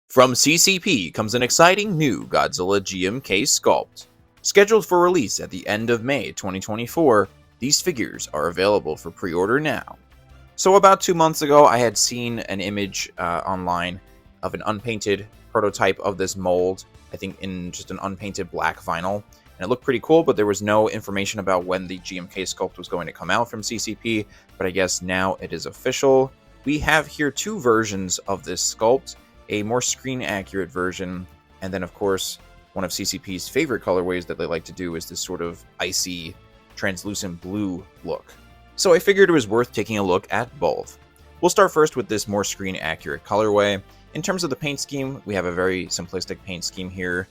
From CCP comes an exciting new Godzilla GMK sculpt. Scheduled for release at the end of May 2024, these figures are available for pre-order now. So about 2 months ago, I had seen an image online of an unpainted prototype of this mold, I think in just an unpainted black vinyl, and it looked pretty cool, but there was no information about when the GMK sculpt was going to come out from CCP, but I guess now it is official. We have here two versions of this sculpt, a more screen-accurate version, and then, of course, one of CCP's favorite colorways that they like to do is this sort of icy, translucent blue look. So I figured it was worth taking a look at both. We'll start first with this more screen-accurate colorway. In terms of the paint scheme, we have a very simplistic paint scheme here.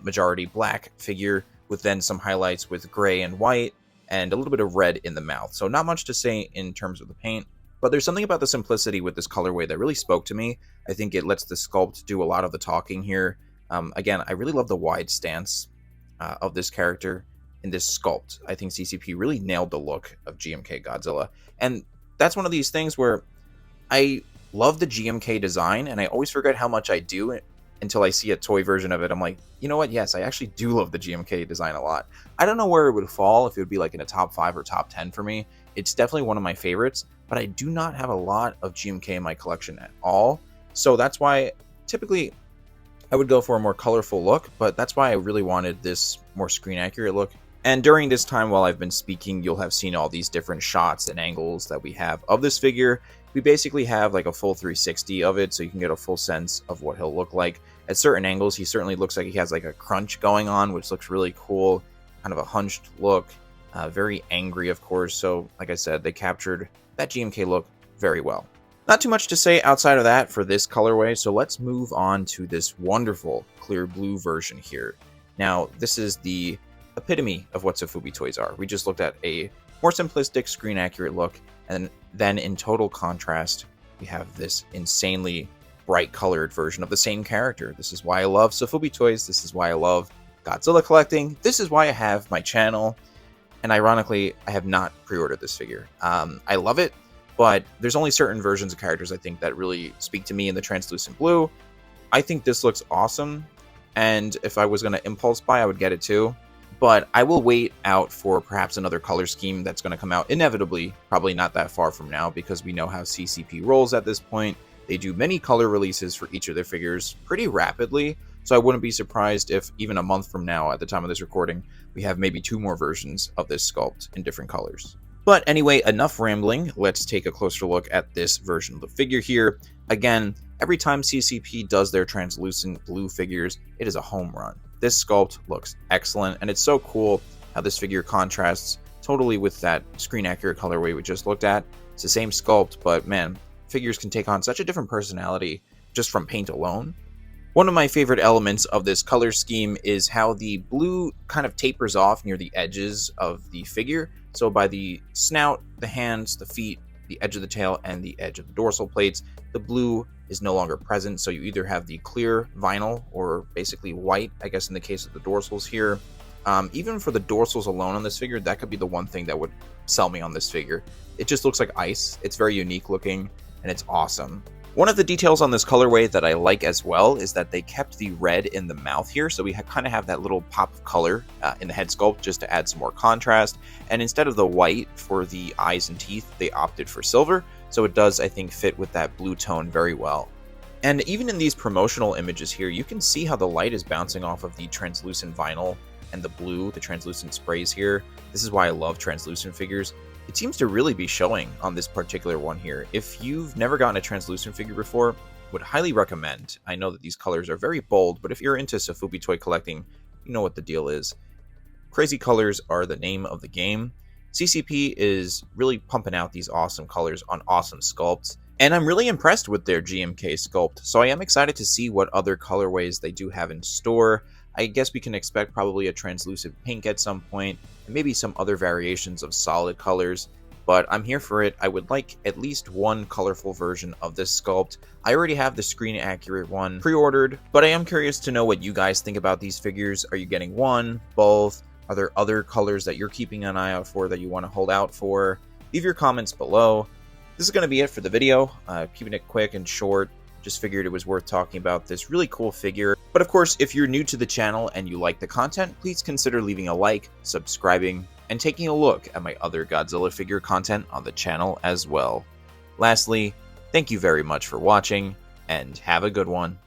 Majority black figure, with then some highlights with gray and white, and a little bit of red in the mouth. So not much to say in terms of the paint. But there's something about the simplicity with this colorway that really spoke to me. I think it lets the sculpt do a lot of the talking here. Again, I really love the wide stance of this character in this sculpt. I think CCP really nailed the look of GMK Godzilla. And that's one of these things where I love the GMK design, and I always forget how much I do until I see a toy version of it. I'm like, you know what? Yes, I actually do love the GMK design a lot. I don't know where it would fall, if it would be like in a top 5 or top 10 for me. It's definitely one of my favorites, but I do not have a lot of GMK in my collection at all. So that's why typically I would go for a more colorful look, but that's why I really wanted this more screen accurate look. And during this time while I've been speaking, you'll have seen all these different shots and angles that we have of this figure. We basically have like a full 360 of it, so you can get a full sense of what he'll look like. At certain angles, he certainly looks like he has like a crunch going on, which looks really cool. Kind of a hunched look. Very angry, of course. So, like I said, they captured that GMK look very well. Not too much to say outside of that for this colorway, so let's move on to this wonderful clear blue version here. Now, this is the epitome of what Sofubi toys are. We just looked at a more simplistic, screen-accurate look, and then in total contrast, we have this insanely bright-colored version of the same character. This is why I love Sofubi toys. This is why I love Godzilla collecting. This is why I have my channel. And ironically, I have not pre-ordered this figure. I love it, but there's only certain versions of characters I think that really speak to me in the translucent blue. I think this looks awesome, and if I was going to impulse buy, I would get it too. But I will wait out for perhaps another color scheme that's going to come out inevitably, probably not that far from now, because we know how CCP rolls at this point. They do many color releases for each of their figures pretty rapidly, so I wouldn't be surprised if even a month from now, at the time of this recording, we have maybe 2 more versions of this sculpt in different colors. But anyway, enough rambling. Let's take a closer look at this version of the figure here. Again, every time CCP does their translucent blue figures, it is a home run. This sculpt looks excellent, and it's so cool how this figure contrasts totally with that screen-accurate colorway we just looked at. It's the same sculpt, but man, figures can take on such a different personality just from paint alone. One of my favorite elements of this color scheme is how the blue kind of tapers off near the edges of the figure. So by the snout, the hands, the feet, the edge of the tail, and the edge of the dorsal plates, the blue is no longer present. So you either have the clear vinyl or basically white, I guess in the case of the dorsals here. Even for the dorsals alone on this figure, that could be the one thing that would sell me on this figure. It just looks like ice. It's very unique looking, and it's awesome. One of the details on this colorway that I like as well is that they kept the red in the mouth here, so we kind of have that little pop of color in the head sculpt just to add some more contrast. And instead of the white for the eyes and teeth, they opted for silver, so it does, I think, fit with that blue tone very well. And even in these promotional images here, you can see how the light is bouncing off of the translucent vinyl and the blue, the translucent sprays here. This is why I love translucent figures. It seems to really be showing on this particular one here. If you've never gotten a translucent figure before, would highly recommend. I know that these colors are very bold, but if you're into Sofubi toy collecting, you know what the deal is. Crazy colors are the name of the game. CCP is really pumping out these awesome colors on awesome sculpts, and I'm really impressed with their GMK sculpt, so I am excited to see what other colorways they do have in store. I guess we can expect probably a translucent pink at some point, and maybe some other variations of solid colors, but I'm here for it. I would like at least one colorful version of this sculpt. I already have the screen accurate one pre-ordered, but I am curious to know what you guys think about these figures. Are you getting one, both? Are there other colors that you're keeping an eye out for that you want to hold out for? Leave your comments below. This is going to be it for the video, keeping it quick and short. Just figured it was worth talking about this really cool figure. But of course, if you're new to the channel and you like the content, please consider leaving a like, subscribing, and taking a look at my other Godzilla figure content on the channel as well. Lastly, thank you very much for watching, and have a good one.